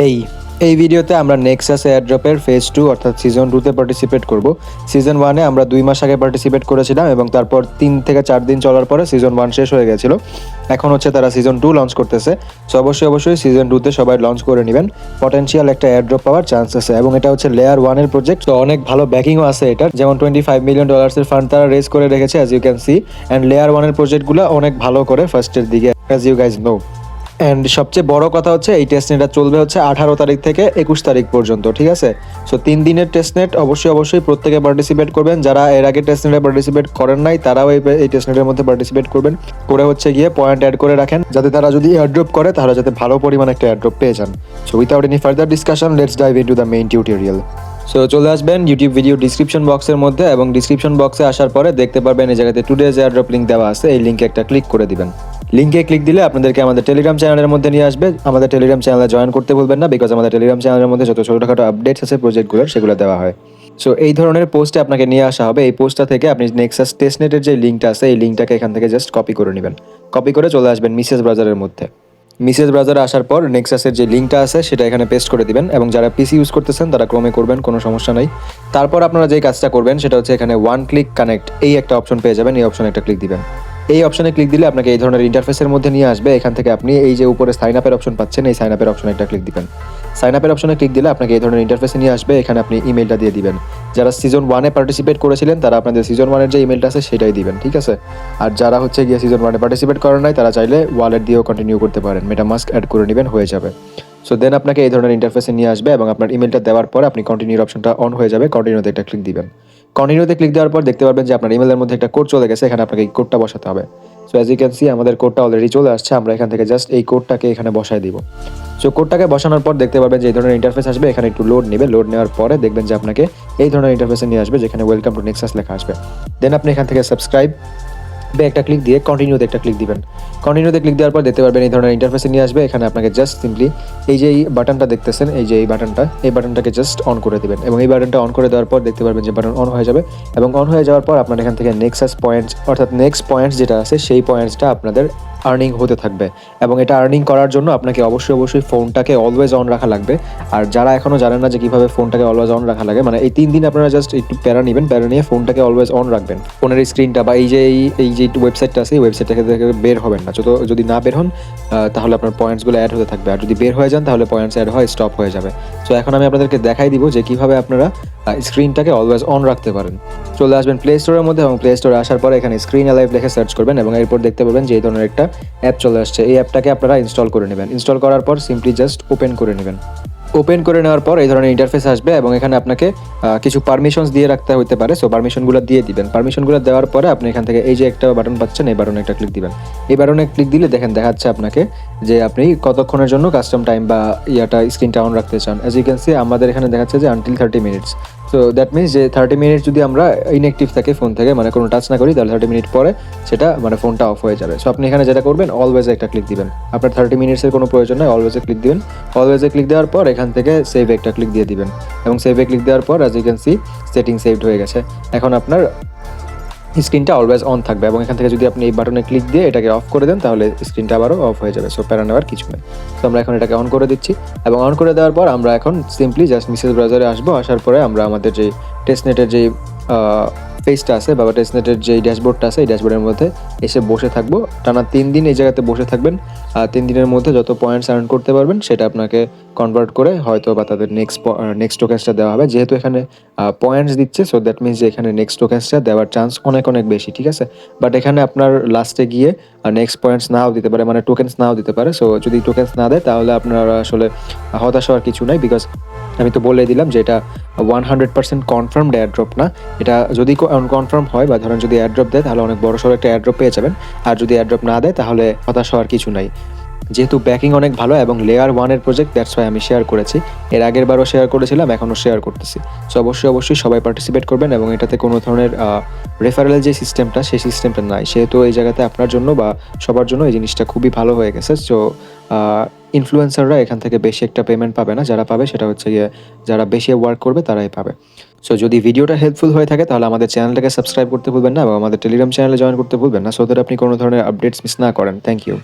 এই এই ভিডিওতে আমরা নেক্সাস এয়ারড্রপের ফেজ 2 অর্থাৎ সিজন 2 তে পার্টিসিপেট করব। সিজন 1 এ আমরা 2 মাস আগে পার্টিসিপেট করেছিলাম এবং তারপর 3 থেকে 4 দিন চলার পরে সিজন 1 শেষ হয়ে গেছিল। এখন হচ্ছে তারা সিজন 2 লঞ্চ করতেছে। সো অবশ্যই সিজন 2 তে সবাই লঞ্চ করে নেবেন। পটেনশিয়াল একটা এয়ারড্রপ পাওয়ার চান্স আছে এবং এটা হচ্ছে লেয়ার 1 এর প্রজেক্ট। তো অনেক ভালো ব্যাকিংও আছে এটার, যেমন $25 মিলিয়ন এর ফান্ড তারা রেজ করে রেখেছে as you can see. And layer 1 এর প্রজেক্টগুলো অনেক ভালো করে ফার্স্টের দিকে as you guys know. And সবচেয়ে বড় কথা হচ্ছে এই টেস্টনেটটা চলবে হচ্ছে 18 তারিখ থেকে 21 তারিখ পর্যন্ত, ঠিক আছে? সো 3 দিনের টেস্টনেট অবশ্যই প্রত্যেকে পার্টিসিপেট করবেন। যারা এর আগে টেস্টনেটে পার্টিসিপেট করেন নাই তারাও এই টেস্টনেটের মধ্যে পার্টিসিপেট করবেন, করে হচ্ছে গিয়ে পয়েন্ট অ্যাড করে রাখেন যাতে তারা যদি এয়ারড্রপ করে তাহলে যাতে ভালো পরিমাণ একটা এয়ারড্রপ পেয়ে যান। So without any further discussion let's dive into the main tutorial. So চলে আসবেন ইউটিউব ভিডিও ডিসক্রিপশন বক্সের মধ্যে এবং ডিসক্রিপশন বক্সে আসার পরে দেখতে পারবেন এই জায়গাতে টুডেজ এয়ারড্রপ লিঙ্ক দেওয়া আছে। এই লিঙ্কে একটা ক্লিক করে দিবেন। লিঙ্কে ক্লিক দিলে আপনাদেরকে আমাদের টেলিগ্রাম চ্যানেলের মধ্যে নিয়ে আসবে। আমাদের টেলিগ্রাম চ্যানেলে জয়েন করতে ভুলবেন না, বিকজ আমাদের টেলিগ্রাম চ্যানেলের মধ্যে যত ছোটোখাটো আপডেটস আছে প্রজেক্টগুলোর সেগুলো দেওয়া হয়। সো এই ধরনের পোস্টে আপনাকে নিয়ে আসা হবে। এই পোস্টটা থেকে আপনি নেক্সাস টেস্টনেটের যে লিঙ্কটা আছে এই লিঙ্কটাকে এখান থেকে জাস্ট কপি করে নেবেন। কপি করে চলে আসবেন মিসেস ব্রাউজারের মধ্যে। মিসেস ব্রাউজারে আসার পর নেক্সাসের যে লিঙ্কটা আছে সেটা এখানে পেস্ট করে দিবেন এবং যারা পিসি ইউজ করতেছেন তারা ক্রোমে করবেন, কোনো সমস্যা নাই। তারপর আপনারা যে কাজটা করবেন সেটা হচ্ছে এখানে ওয়ান ক্লিক কানেক্ট এই একটা অপশন পেয়ে যাবেন। এই অপশনে একটা ক্লিক দিবেন। এই অপশনে ক্লিক দিলে আপনাকে এই ধরনের ইন্টারফেসের মধ্যে নিয়ে আসবে। এখান থেকে আপনি এই যে উপরে সাইন আপের অপশন পাচ্ছেন, এই সাইন আপের অপশনে একটা ক্লিক দিবেন। সাইন আপের অপশনে ক্লিক দিলে আপনাকে এই ধরনের ইন্টারফেসে নিয়ে আসবে। এখানে আপনি ইমেলটা দিয়ে দিবেন। যারা সিজন 1-এ পার্টিসিপেট করেছিলেন তারা আপনাদের সিজন 1-এর যে ইমেলটা আছে সেটাই দিবেন, ঠিক আছে? আর যারা হচ্ছে গিয়ে সিজন 1-এ পার্টিসিপেট করেন নাই তারা চাইলে ওয়ালেট দিয়েও কন্টিনিউ করতে পারেন। মেটামাস্ক অ্যাড করে নেবেন, হয়ে যাবে। সো দেন আপনাকে এই ধরনের ইন্টারফেসে নিয়ে আসবে এবং আপনার ইমেলটা দেওয়ার পর আপনি কন্টিনিউর অপশনটা অন হয়ে যাবে। কন্টিনিউতে একটা ক্লিক দিবেন। কন্টিনিউতে ক্লিক দেওয়ার পর দেখতে পারবেন যে আপনার ইমেলের মধ্যে একটা কোড চলে গেছে। এখানে আপনাকে এই কোডটা বসাতে হবে। So as you can see আমাদের কোডটা অলরেডি চলে আসছে। আমরা এখান থেকে জাস্ট এই কোডটাকে এখানে বসায় দিব। সো কোডটাকে বসানোর পর দেখতে পারবেন যে এই ধরনের ইন্টারফেস আসবে। এখানে একটু লোড নেবে। লোড নেওয়ার পরে দেখবেন যে আপনাকে এই ধরনের ইন্টারফেসে নিয়ে আসবে যেখানে ওয়েলকাম টু নেক্সাস লেখা আসবে। দেন আপনি এখান থেকে সাবস্ক্রাইব একটা ক্লিক দিয়ে কন্টিনিউতে একটা ক্লিক দিবেন। কন্টিনিউতে ক্লিক দেওয়ার পর দেখতে পারবেন এই ধরনের ইন্টারফেসে নিয়ে আসবে। এখানে আপনাকে জাস্ট সিম্পলি এই যে এই বাটনটা দেখতেছেন, এই যে এই বাটনটাকে জাস্ট অন করে দিবেন এবং এই বাটনটা অন করে দেওয়ার পর দেখতে পারবেন যে বাটন অন হয়ে যাবে এবং অন হয়ে যাওয়ার পর আপনার এখান থেকে নেক্সাস পয়েন্টস অর্থাৎ নেক্সট পয়েন্টস যেটা আছে সেই পয়েন্টসটা আপনাদের আর্নিং হতে থাকবে এবং এটা আর্নিং করার জন্য আপনাকে অবশ্যই ফোনটাকে অলওয়েজ অন রাখা লাগবে। আর যারা এখনও জানেন না যে কীভাবে ফোনটাকে অলওয়েজ অন রাখা লাগে, মানে এই 3 দিন আপনারা জাস্ট একটু প্যারা নেবেন, প্যারা নিয়ে ফোনটাকে অলওয়েজ অন রাখবেন। ফোনের স্ক্রিনটা বা এই যে ওয়েবসাইটটা আছে এই ওয়েবসাইট থেকে বের হবেন না। যদি না বের হন তাহলে আপনার পয়েন্টসগুলো অ্যাড হতে থাকবে, আর যদি বের হয়ে যান তাহলে পয়েন্টস অ্যাড হয় স্টপ হয়ে যাবে। সো এখন আমি আপনাদেরকে দেখাই দিব যে কীভাবে আপনারা স্ক্রিনটাকে অলওয়েজ অন রাখতে পারেন। চলে আসবেন প্লে স্টোরের মধ্যে এবং প্লে স্টোরে আসার পরে এখানে স্ক্রিন অ্যালাইভ লিখে সার্চ করবেন এবং এরপর দেখতে পাবেন যে এই ধরনের একটা অ্যাপ চলে আসছে। এই অ্যাপটাকে আপনারা ইনস্টল করে নেবেন। ইনস্টল করার পর সিম্পলি জাস্ট ওপেন করে নেবেন। ওপেন করে নেওয়ার পর এই ধরনের ইন্টারফেস আসবে এবং এখানে আপনাকে কিছু পারমিশনস দিয়ে রাখতে হতে পারে। সো পারমিশনগুলো দিয়ে দিবেন। পারমিশনগুলো দেওয়ার পরে আপনি এখান থেকে এই যে একটা বাটন পাচ্ছেন, এই বাটনে একটা ক্লিক দিবেন। এই বাটনে ক্লিক দিলে দেখেন দেখাচ্ছে আপনাকে যে আপনি কতক্ষণের জন্য কাস্টম টাইম বা স্ক্রিনটা অন রাখতে চান। অ্যাজ ইউ ক্যান সি আমাদের এখানে দেখাচ্ছে যে until 30 minutes. So that means যে 30 মিনিট যদি আমরা ইনঅ্যাক্টিভ থাকে ফোন থেকে, মানে কোনো টাচ না করি, তাহলে 30 মিনিট পরে সেটা মানে ফোনটা অফ হয়ে যাবে। সো আপনি এখানে যেটা করবেন অলওয়েজে একটা ক্লিক দিবেন। আপনার 30 মিনিটসের কোনো প্রয়োজন নয়, অলওয়েজে ক্লিক দিবেন। অলওয়েজে ক্লিক দেওয়ার পর এখান থেকে সেভ একটা ক্লিক দিয়ে দিবেন এবং সেভে ক্লিক দেওয়ার পর as you can see setting saved হয়ে গেছে। এখন আপনার স্ক্রিনটা অলওয়েজ অন থাকবে এবং এখান থেকে যদি আপনি এই বাটনে ক্লিক দিয়ে এটাকে অফ করে দেন তাহলে স্ক্রিনটা আবারও অফ হয়ে যাবে। সো প্যারা নেওয়ার কিছু নেই। তো আমরা এখন এটাকে অন করে দিচ্ছি এবং অন করে দেওয়ার পর আমরা এখন সিম্পলি জাস্ট মিসেস ব্রাউজারে আসবো। আসার পরে আমরা আমাদের যে টেস্টনেটের যে পেজটা আছে বা টেস্টনেটের যে ড্যাশবোর্ডটা আছে এই ড্যাশবোর্ডের মধ্যে এসে বসে থাকবো। টানা 3 দিন এই জায়গাতে বসে থাকবেন। 3 দিনের মধ্যে যত পয়েন্টস আর্ন করতে পারবেন সেটা আপনাকে কনভার্ট করে হয়তো বা তাদের নেক্সট টোকেন্সটা দেওয়া হবে। যেহেতু এখানে পয়েন্টস দিচ্ছে সো দ্যাট মিনস যে এখানে নেক্সট টোকেন্সটা দেওয়ার চান্স অনেক বেশি, ঠিক আছে? বাট এখানে আপনার লাস্টে গিয়ে নেক্সট পয়েন্টস নাও দিতে পারে, মানে টোকেন্স নাও দিতে পারে। সো যদি টোকেন্স না দেয় তাহলে আপনারা আসলে হতাশ হওয়ার কিছু নাই, বিকজ আমি তো বলে দিলাম যে এটা 100% কনফার্মড এয়ারড্রপ না। এটা যদি কনফার্ম হয় বা ধরেন যদি এয়ারড্রপ দেয় তাহলে অনেক বড়সড় একটা এয়ারড্রপ পেয়ে যাবেন, আর যদি এয়ারড্রপ না দেয় তাহলে হতাশ হওয়ার কিছু নাই। যেহেতু ব্যাকিং অনেক ভালো এবং লেয়ার 1-এর প্রজেক্ট, দ্যাটস ওয়াই আমি শেয়ার করেছি। এর আগের বারও শেয়ার করেছিলাম, এখনও শেয়ার করতেছি। সো অবশ্যই সবাই পার্টিসিপেট করবেন এবং এটাতে কোনো ধরনের রেফারেল যে সিস্টেমটা সেই সিস্টেমটা নাই। সেহেতু এই জায়গাতে আপনার জন্য বা সবার জন্য এই জিনিসটা খুবই ভালো হয়ে গেছে। সো ইনফ্লুয়েন্সাররা এখান থেকে বেশি একটা পেমেন্ট পাবে না। যারা পাবে সেটা হচ্ছে গিয়ে যারা বেশি ওয়ার্ক করবে তারাই পাবে। সো যদি ভিডিওটা হেল্পফুল হয়ে থাকে তাহলে আমাদের চ্যানেলটাকে সাবস্ক্রাইব করতে ভুলবেন না এবং আমাদের টেলিগ্রাম চ্যানেলে জয়েন করতে ভুলবেন না, সো দ্যাট আপনি কোনো ধরনের আপডেটস মিস না করেন। Thank you.